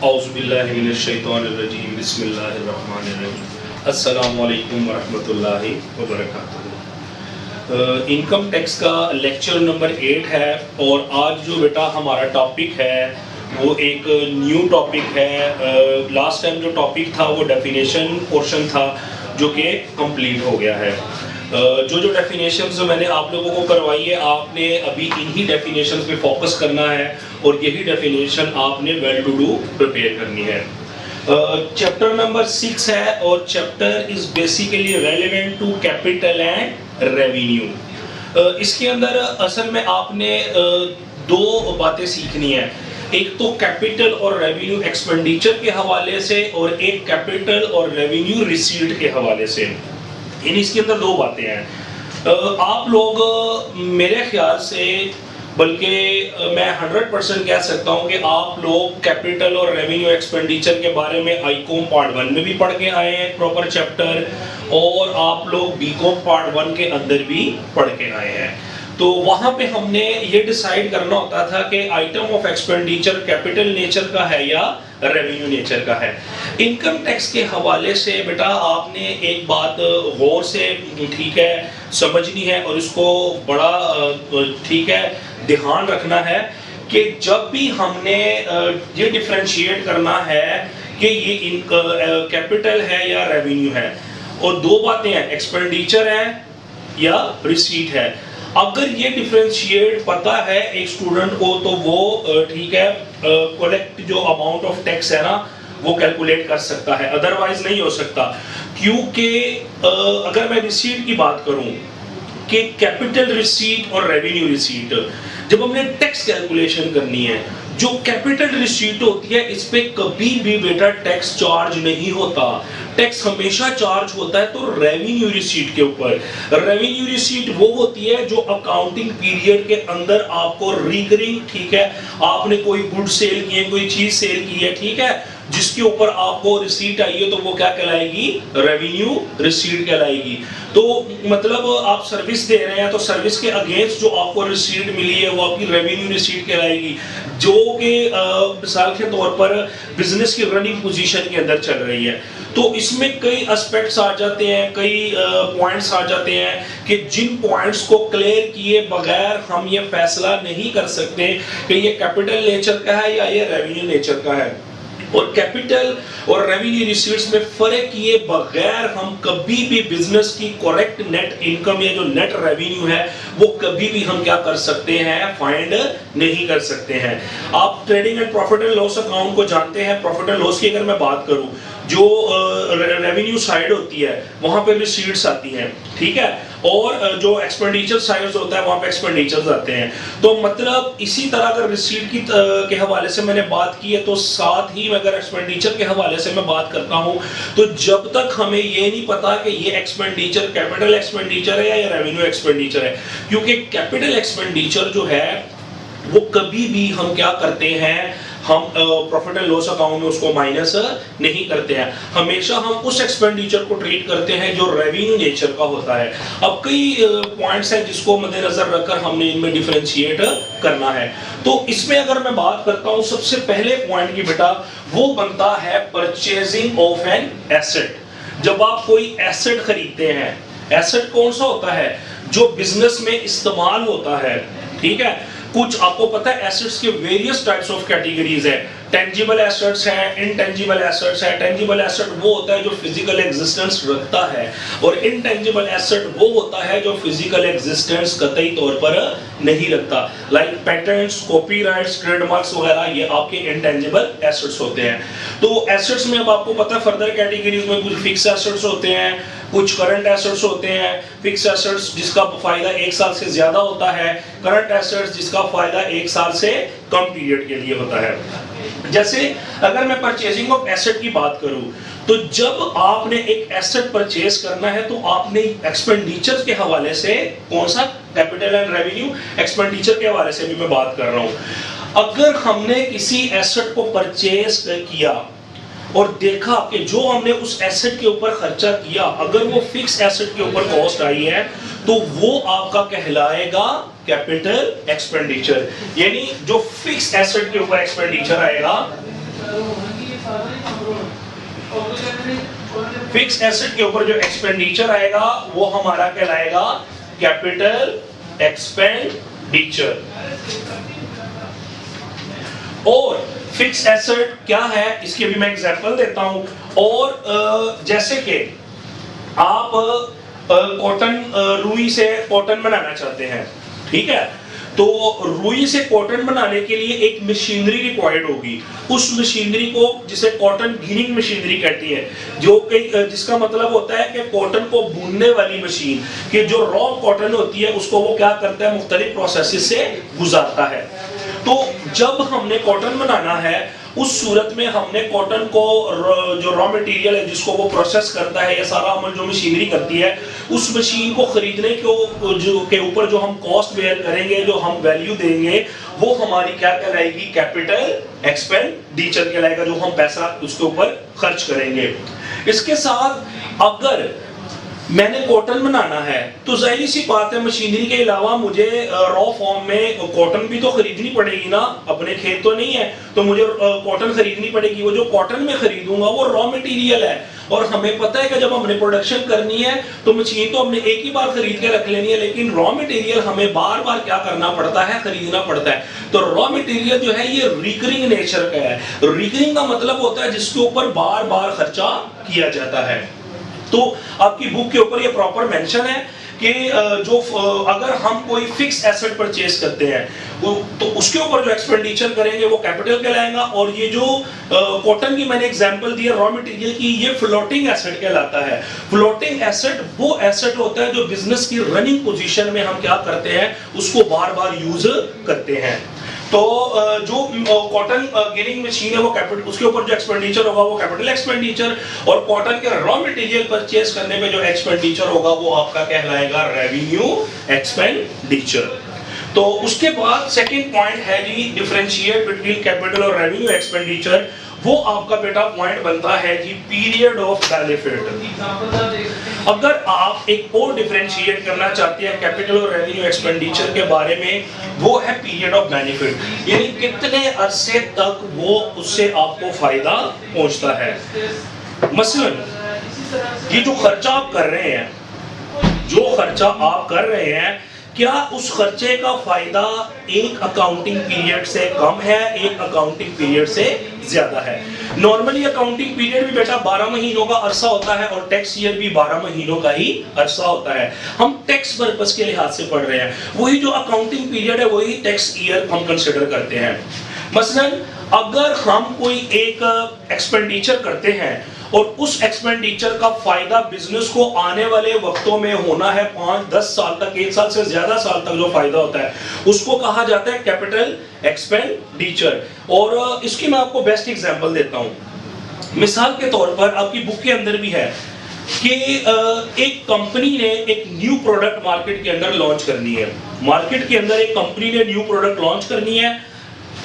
औज़ुबिल्लाहिमिनश्शैतानिर्रजीम बिस्मिल्लाहिर्रहमानिर्रहीम अस्सलामु अलैकुम वरहमतुल्लाहि वबरकातुहू। इनकम टैक्स का लेक्चर नंबर 8 है और आज जो बेटा हमारा टॉपिक है वो एक न्यू टॉपिक है। लास्ट टाइम जो टॉपिक था वो डेफिनेशन पोर्शन था जो कि कंप्लीट हो गया है। जो डेफिनेशंस मैंने आप लोगों को करवाई है आपने अभी इन्हीं डेफिनेशंस पे फोकस करना है और यही डेफिनेशन आपने वेल टू डू प्रिपेयर करनी है। चैप्टर नंबर 6 है और chapter is basically relevant to capital and revenue. इसके अंदर असल में आपने दो बातें सीखनी है, एक तो कैपिटल और रेवेन्यू एक्सपेंडिचर के हवाले से और एक कैपिटल और रेवेन्यू रिसीट के हवाले से। इसके अंदर दो बातें हैं। आप लोग मेरे ख्याल से बल्कि मैं 100% कह सकता हूं कि आप लोग कैपिटल और रेवेन्यू एक्सपेंडिचर के बारे में आईकॉम पार्ट 1 में भी पढ़ के आए हैं प्रॉपर चैप्टर, और आप लोग बीकॉम पार्ट 1 के अंदर भी पढ़ के आए हैं। तो वहां पे हमने ये डिसाइड करना होता था कि item of expenditure capital nature का है या रेवेन्यू नेचर का है। इनकम टैक्स के हवाले से बेटा आपने एक बात गौर से ठीक है समझनी है और इसको बड़ा ठीक है ध्यान रखना है कि जब भी हमने ये डिफरेंशिएट करना है कि ये कैपिटल है या रेवेन्यू है, और दो बातें हैं, एक्सपेंडिचर है या रिसीट है। अगर ये डिफरेंशिएट पता है एक स्टूडेंट को तो वो ठीक है कलेक्ट जो अमाउंट ऑफ टैक्स है ना वो कैलकुलेट कर सकता है, अदरवाइज नहीं हो सकता। क्योंकि अगर मैं रिसीट की बात करूं कि कैपिटल रिसीट और रेवेन्यू रिसीट, जब हमने टैक्स कैलकुलेशन करनी है, जो कैपिटल रिसीट होती है इस पे कभी भी बेटा टैक्स चार्ज नहीं होता। टैक्स हमेशा चार्ज होता है तो रेवेन्यू रिसीट के ऊपर। रेवेन्यू रिसीट वो होती है जो अकाउंटिंग पीरियड के अंदर आपको रिकरिंग, ठीक है, आपने कोई गुड सेल की है, कोई चीज सेल की है, ठीक है, जिसके ऊपर आपको रिसीट आई है तो वो क्या कहलाएगी, रेवेन्यू रिसीट कहलाएगी। तो मतलब आप सर्विस दे रहे हैं तो सर्विस के अगेंस्ट जो आपको रिसीट मिली है वो आपकी रेवेन्यू रिसीट कहलाएगी, जो कि मिसाल के तौर पर बिजनेस की रनिंग पोजीशन के अंदर चल रही है। तो इसमें कई एस्पेक्ट्स आ जाते हैं, कई पॉइंट्स आ जाते हैं कि जिन पॉइंट्स को क्लियर किए बगैर हम ये फैसला नहीं कर सकते कि ये कैपिटल नेचर का है या ये रेवेन्यू नेचर का है। और कैपिटल और रेवेन्यू रिसीट्स में फर्क किए बगैर हम कभी भी बिजनेस की करेक्ट नेट इनकम या जो नेट रेवेन्यू है वो कभी भी हम क्या कर सकते हैं, फाइंड नहीं कर सकते हैं। आप trading and profit and loss account को जानते हैं। प्रॉफिट एंड लॉस की अगर मैं बात करूं, जो रेवेन्यू साइड होती है वहां पे रिसीट्स आती हैं, ठीक है, और जो एक्सपेंडिचर साइड होता है वहां पे एक्सपेंडिचर्स आते हैं। तो मतलब इसी तरह अगर रिसीट की के हवाले से मैंने बात की है तो साथ ही अगर एक्सपेंडिचर के हवाले से मैं बात करता हूं तो जब तक हमें ये नहीं पता कि ये एक्सपेंडिचर कैपिटल एक्सपेंडिचर है या रेवेन्यू एक्सपेंडिचर है, क्योंकि कैपिटल एक्सपेंडिचर जो है वो कभी भी हम क्या करते हैं, हम प्रॉफिट एंड लॉस अकाउंट में उसको माइनस नहीं करते हैं, हमेशा हम उस एक्सपेंडिचर को ट्रीट करते हैं जो रेवेन्यू नेचर का होता है। अब कई पॉइंट्स हैं जिसको मद्देनजर रखकर हमने इनमें डिफरेंशिएट करना है। तो इसमें अगर मैं बात करता हूं सबसे पहले पॉइंट की बेटा वो बनता है परचेजिंग ऑफ एन एसेट। जब आप कोई एसेट खरीदते हैं, एसेट कौन सा होता है, जो बिजनेस में इस्तेमाल होता है, ठीक है। कुछ आपको पता है एसेट्स के वेरियस टाइप्स ऑफ कैटेगरीज है, टेंजिबल एसेट्स है, इनटेंजिबल एसेट्स है। टेंजिबल एसेट वो होता है जो फिजिकल एग्जिस्टेंस रखता है, और इनटेंजिबल एसेट वो होता है जो फिजिकल एग्जिस्टेंस कतई तौर पर नहीं रखता। लाइक पेटेंट्स, कॉपीराइट्स, ट्रेडमार्क्स वगैरह ये आपके इनटेंजिबल एसेट्स होते हैं। तो एसेट्स में अब आपको पता है फर्दर कैटेगरीज में कुछ फिक्स एसेट्स होते हैं, कुछ करंट एसेट्स होते हैं। फिक्स एसेट्स जिसका फायदा 1 साल से ज्यादा होता है, करंट एसेट्स जिसका फायदा 1 साल से कम पीरियड के लिए होता है। जैसे अगर मैं परचेजिंग ऑफ एसेट की बात करूं तो जब आपने एक एसेट परचेज करना है तो आपने एक्सपेंडिचर के हवाले से, कौन सा, कैपिटल एंड रेवेन्यू एक्सपेंडिचर के हवाले से भी मैं बात कर रहा हूं। अगर हमने किसी एसेट को परचेज किया और देखा कि जो हमने उस एसेट के ऊपर खर्चा किया अगर वो फिक्स एसेट के ऊपर कॉस्ट आई है तो वो आपका कहलाएगा कैपिटल एक्सपेंडिचर। यानी जो फिक्स एसेट के ऊपर एक्सपेंडिचर आएगा फिक्स एसेट के ऊपर जो एक्सपेंडिचर आएगा वो हमारा कहलाएगा कैपिटल एक्सपेंडिचर। और फिक्स एसेट क्या है इसके भी मैं एग्जांपल देता हूं। और जैसे कि आप कॉटन, रुई से कॉटन बनाना चाहते हैं, ठीक है, तो रुई से कॉटन बनाने के लिए एक मशीनरी रिक्वायर्ड होगी। उस मशीनरी को जिसे कॉटन गिनिंग मशीनरी कहती है, जो कि जिसका मतलब होता है कि कॉटन को भूनने वाली मशीन, कि जो रॉ कॉटन होती है उसको वो क्या करता है, मुख्तलिफ प्रोसेसेस से गुजारता है। तो जब हमने कॉटन बनाना है उस सूरत में हमने कॉटन को जो रॉ मटेरियल है जिसको वो प्रोसेस करता है, ये सारा अमल जो मशीनरी करती है, उस मशीन को खरीदने के ऊपर जो हम कॉस्ट बेयर करेंगे, जो हम वैल्यू देंगे, वो हमारी क्या कहलाएगी, कैपिटल एक्सपेंडिचर कहलाएगा, जो हम पैसा उसके ऊपर खर्च करेंगे। इसके साथ अगर मैंने कॉटन बनाना है तो जाहिर सी बात है मशीनरी के अलावा मुझे रॉ फॉर्म में कॉटन भी तो खरीदनी पड़ेगी ना, अपने खेत तो नहीं है तो मुझे कॉटन खरीदनी पड़ेगी। वो जो कॉटन में खरीदूंगा वो रॉ मटेरियल है, और हमें पता है कि जब हमने प्रोडक्शन करनी है तो मशीन तो हमने एक ही बार खरीद के रख लेनी है, लेकिन रॉ मटेरियल हमें बार बार क्या करना पड़ता है, खरीदना पड़ता है। तो रॉ मटेरियल जो है ये रिकरिंग नेचर का है। रिकरिंग का मतलब होता है जिसके ऊपर बार बार खर्चा किया जाता है। तो आपकी बुक के ऊपर ये प्रॉपर मेंशन है कि जो अगर हम कोई फिक्स एसेट परचेज करते हैं तो उसके ऊपर जो एक्सपेंडिचर करेंगे वो कैपिटल कहलाएगा। और ये जो कॉटन की मैंने एग्जांपल दी है रॉ मटेरियल की, ये फ्लोटिंग एसेट कहलाता है। फ्लोटिंग एसेट वो एसेट होता है जो बिजनेस की रनिंग पोजीशन में हम क्या करते हैं, उसको बार बार यूज करते हैं। तो जो कॉटन गिनिंग मशीन है वो कैपिटल, उसके ऊपर जो एक्सपेंडिचर होगा वो कैपिटल एक्सपेंडिचर, और कॉटन के रॉ मटेरियल परचेज करने पे जो एक्सपेंडिचर होगा वो आपका कहलाएगा रेवेन्यू एक्सपेंडिचर। तो उसके बाद सेकंड पॉइंट है जी डिफरेंशिएट बिटवीन कैपिटल और रेवेन्यू एक्सपेंडिचर। वो आपका बेटा पॉइंट बनता है जी पीरियड ऑफ बेनिफिट। अगर आप एक और डिफरेंशिएट करना चाहते हैं कैपिटल और रेवेन्यू एक्सपेंडिचर के बारे में, वो है पीरियड ऑफ बेनिफिट, यानी कितने अरसे तक वो उससे आपको फायदा पहुंचता है। मसलन ये जो खर्चा आप कर रहे हैं, क्या उस खर्चे का फायदा एक अकाउंटिंग पीरियड से कम है, एक अकाउंटिंग पीरियड से ज्यादा है। नॉर्मली अकाउंटिंग पीरियड भी बेटा 12 महीनों का अरसा होता है और टैक्स ईयर भी 12 महीनों का ही अरसा होता है। हम टैक्स पर्पस के लिहाज से पढ़ रहे हैं, वही जो अकाउंटिंग पीरियड है वही टैक्स ईयर हम कंसिडर करते हैं। मसलन अगर हम कोई एक एक्सपेंडिचर करते हैं और उस एक्सपेंडिचर का फायदा बिजनेस को आने वाले वक्तों में होना है 5-10 साल तक, 1 साल से ज्यादा साल तक जो फायदा होता है उसको कहा जाता है कैपिटल एक्सपेंडिचर। और इसकी मैं आपको बेस्ट एग्जांपल देता हूं। मिसाल के तौर पर आपकी बुक के अंदर भी है कि एक कंपनी ने एक न्यू प्रोडक्ट मार्केट के अंदर लॉन्च करनी है। मार्केट के अंदर एक कंपनी ने न्यू प्रोडक्ट लॉन्च करनी है,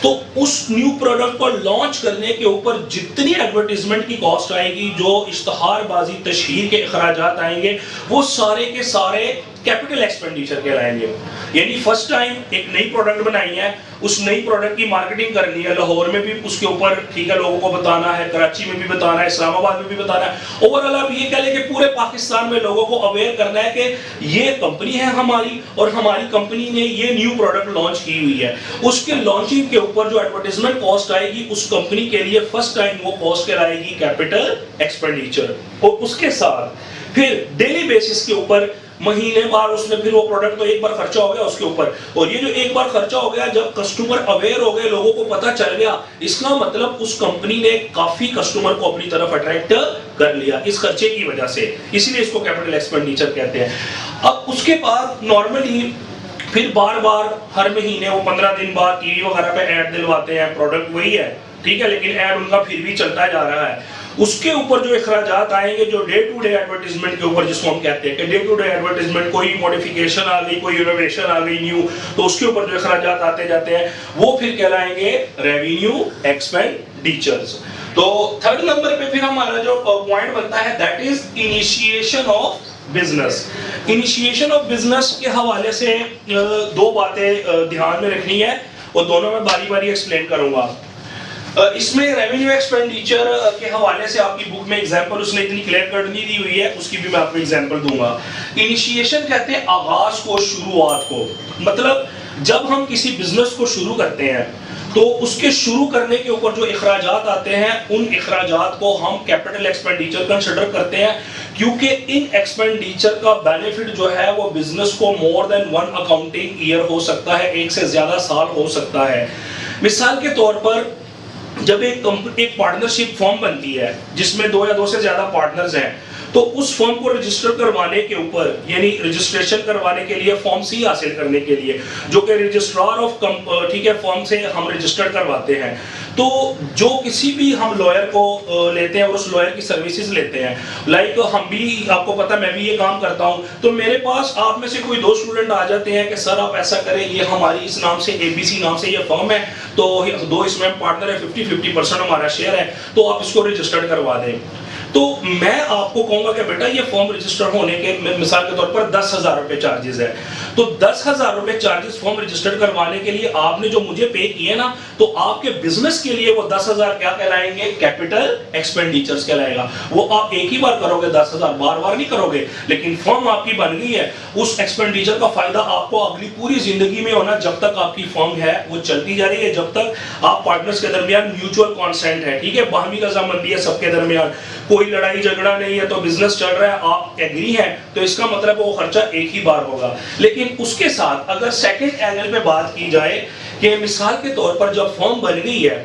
तो उस न्यू प्रोडक्ट को लॉन्च करने के ऊपर जितनी एडवर्टाइजमेंट की कॉस्ट आएगी, जो इश्तहारबाजी तशहीर के अखराजात आएंगे, वो सारे के सारे कैपिटल एक्सपेंडिचर कहलाएंगे। यानी फर्स्ट टाइम एक नई प्रोडक्ट बनाई है, उस नई प्रोडक्ट की मार्केटिंग करनी है, लाहौर में भी उसके ऊपर ठीक है लोगों को बताना है, कराची में भी बताना है, इस्लामाबाद में भी बताना है, ओवरऑल आप ये कह लें कि पूरे पाकिस्तान में लोगों को अवेयर करना है कि ये कंपनी है हमारी और हमारी कंपनी ने ये न्यू प्रोडक्ट लॉन्च की हुई है। उसके लॉन्चिंग के ऊपर जो एडवर्टाइजमेंट कॉस्ट आएगी उस कंपनी के लिए फर्स्ट टाइम वो कॉस्ट कहलाएगी कैपिटल एक्सपेंडिचर। और उसके साथ फिर डेली बेसिस के ऊपर महीने बार उसमें फिर वो प्रोडक्ट तो एक बार खर्चा हो गया उसके ऊपर, और ये जो एक बार खर्चा हो गया जब कस्टमर अवेयर हो गए, लोगों को पता चल गया, इसका मतलब उस कंपनी ने काफी कस्टमर को अपनी तरफ अट्रैक्ट कर लिया इस खर्चे की वजह से, इसलिए इसको कैपिटल एक्सपेंडिचर कहते हैं। अब उसके बाद नॉर्मली फिर बार बार हर महीने वो 15 दिन बाद टीवी वगैरह पे ऐड दिलवाते हैं, प्रोडक्ट वही है ठीक है, लेकिन ऐड उनका फिर भी चलता जा रहा है। उसके ऊपर जो इखराजात आएंगे, जो डे टू डे एडवर्टाइजमेंट के ऊपर, जिसको हम कहते हैं कि डे टू डे एडवर्टाइजमेंट, कोई मॉडिफिकेशन आ गई, कोई इनोवेशन आ गई न्यू, तो उसके ऊपर जो इखराजात आते जाते हैं वो फिर कहलाएंगे रेवेन्यू एक्सपेंडिचर्स। तो थर्ड नंबर पे फिर हमारा जो पॉइंट बनता है that is initiation of business. Initiation of business के हवाले से दो बातें ध्यान में रखनी है और दोनों में बारी बारी एक्सप्लेन करूंगा। इसमें रेवेन्यू एक्सपेंडिचर के हवाले से आपकी बुक में एग्जांपल उसने इतनी क्लियर कट नहीं दी हुई है, उसकी भी मैं आपको एग्जांपल दूंगा। इनिशिएशन कहते हैं आगाज को, शुरुआत को। मतलब जब हम किसी बिजनेस को शुरू करते हैं तो उसके शुरू करने के ऊपर जो इखराजात आते हैं, उन इखराजात को हम कैपिटल एक्सपेंडिचर कंसिडर करते हैं, क्योंकि इन एक्सपेंडिचर का बेनिफिट जो है वो बिजनेस को मोर देन 1 अकाउंटिंग ईयर हो सकता है, एक से ज्यादा साल हो सकता है। मिसाल के तौर पर जब एक पार्टनरशिप फॉर्म बनती है जिसमें 2 या 2 से ज्यादा पार्टनर्स हैं, तो उस फॉर्म को रजिस्टर करवाने के ऊपर, यानी रजिस्ट्रेशन करवाने के लिए फॉर्म सी हासिल करने के लिए, जो कि रजिस्ट्रार ऑफ ठीक है फॉर्म से हम रजिस्टर करवाते हैं। तो जो किसी भी हम लॉयर को लेते हैं और उस लॉयर की सर्विसेज लेते हैं, लाइक हम भी, आपको पता मैं भी ये काम करता हूं, तो मेरे पास आप में से कोई 2 स्टूडेंट आ जाते हैं कि सर आप ऐसा करें, ये हमारी इस नाम से ABC नाम से ये फॉर्म है, तो 2 इसमें पार्टनर है, 50-50% हमारा शेयर है, तो आप इसको रजिस्टर्ड करवा दें। तो मैं आपको कहूंगा कि बेटा ये फॉर्म रजिस्टर होने के मिसाल के तौर पर 10,000 रुपए चार्जेस है, तो 10,000 रुपए चार्जेस फॉर्म रजिस्टर करवाने के लिए आपने जो मुझे पे किए ना, तो आपके बिजनेस के लिए वो 10,000 क्या कहलाएंगे? कैपिटल एक्सपेंडिचर्स कहलाएगा। वो आप एक ही बार करोगे 10,000, बार-बार नहीं करोगे, लेकिन फॉर्म आपकी बन गई है, उस एक्सपेंडिचर का फायदा आपको अगली पूरी जिंदगी में होना, जब तक आपकी फॉर्म है वो चलती जा रही है, जब तक आप पार्टनर्स के दरमियान म्यूचुअल कॉन्सेंट है, ठीक है, बाहमी रजामंदी है सबके दरमियान, कोई लड़ाई झगड़ा नहीं है, तो बिजनेस चल रहा है, आप एग्री हैं, तो इसका मतलब वो खर्चा एक ही बार होगा। लेकिन उसके साथ अगर सेकंड एंगल पे बात की जाए कि मिसाल के तौर पर जब फॉर्म बन गई है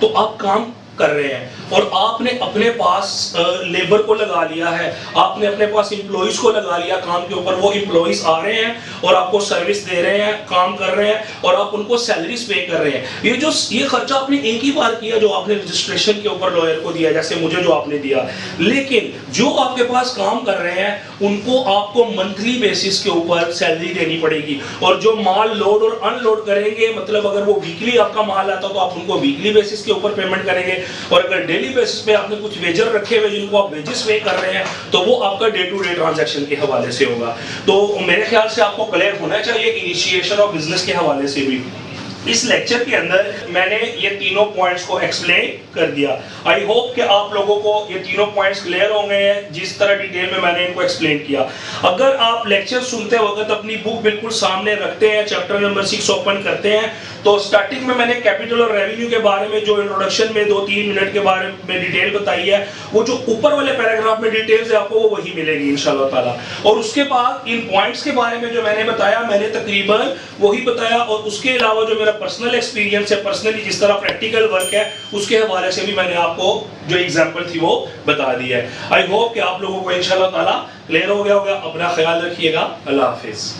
तो आप काम कर रहे हैं और आपने अपने पास लेबर को लगा लिया है, आपने अपने पास एम्प्लॉइज को लगा लिया काम के ऊपर, वो एम्प्लॉइज आ रहे हैं और आपको सर्विस दे रहे हैं, काम कर रहे हैं और आप उनको सैलरीज पे कर रहे हैं। ये खर्चा आपने एक ही बार किया जो आपने रजिस्ट्रेशन के ऊपर लॉयर को दिया, जैसे मुझे जो आपने दिया। लेकिन जो आपके पास काम कर रहे हैं उनको आपको मंथली बेसिस के ऊपर सैलरी देनी पड़ेगी, और जो माल लोड और अनलोड करेंगे, मतलब अगर वो वीकली आपका माल आता तो आप उनको वीकली बेसिस के ऊपर पेमेंट करेंगे, और अगर डेली बेसिस पे आपने कुछ वेजर रखे हुए जिनको आप वेजेस पे कर रहे हैं, तो वो आपका डे टू डे ट्रांजैक्शन के हवाले से होगा। तो मेरे ख्याल से आपको क्लियर होना चाहिए इनिशिएशन ऑफ बिजनेस के हवाले से भी। इस लेक्चर के अंदर मैंने ये तीनों पॉइंट्स को एक्सप्लेन कर दिया। आई होप कि आप लोगों को ये तीनों पॉइंट्स क्लियर होंगे हैं जिस तरह डिटेल में मैंने इनको एक्सप्लेन किया। अगर आप लेक्चर सुनते वक्त अपनी बुक बिल्कुल सामने रखते हैं, चैप्टर नंबर 6 ओपन करते हैं, तो स्टार्टिंग में मैंने कैपिटल और रेवेन्यू के बारे में जो इंट्रोडक्शन में 2-3 मिनट के बारे में डिटेल बताई है, वो जो ऊपर वाले पैराग्राफ में डिटेल्स है आपको वो वही मिलेगी इंशाल्लाह ताला। और उसके बाद इन पॉइंट्स के बारे में जो मैंने बताया, मैंने तकरीबन वही बताया, और उसके अलावा जो मेरा पर्सनल एक्सपीरियंस है, पर्सनली जिस तरह प्रैक्टिकल वर्क है, उसके हवाले से भी मैंने आपको जो एग्जांपल थी वो बता दी है। आई होप कि आप लोगों को इंशाल्लाह ताला क्लियर हो गया होगा। अपना ख्याल रखिएगा। अल्लाह हाफिज।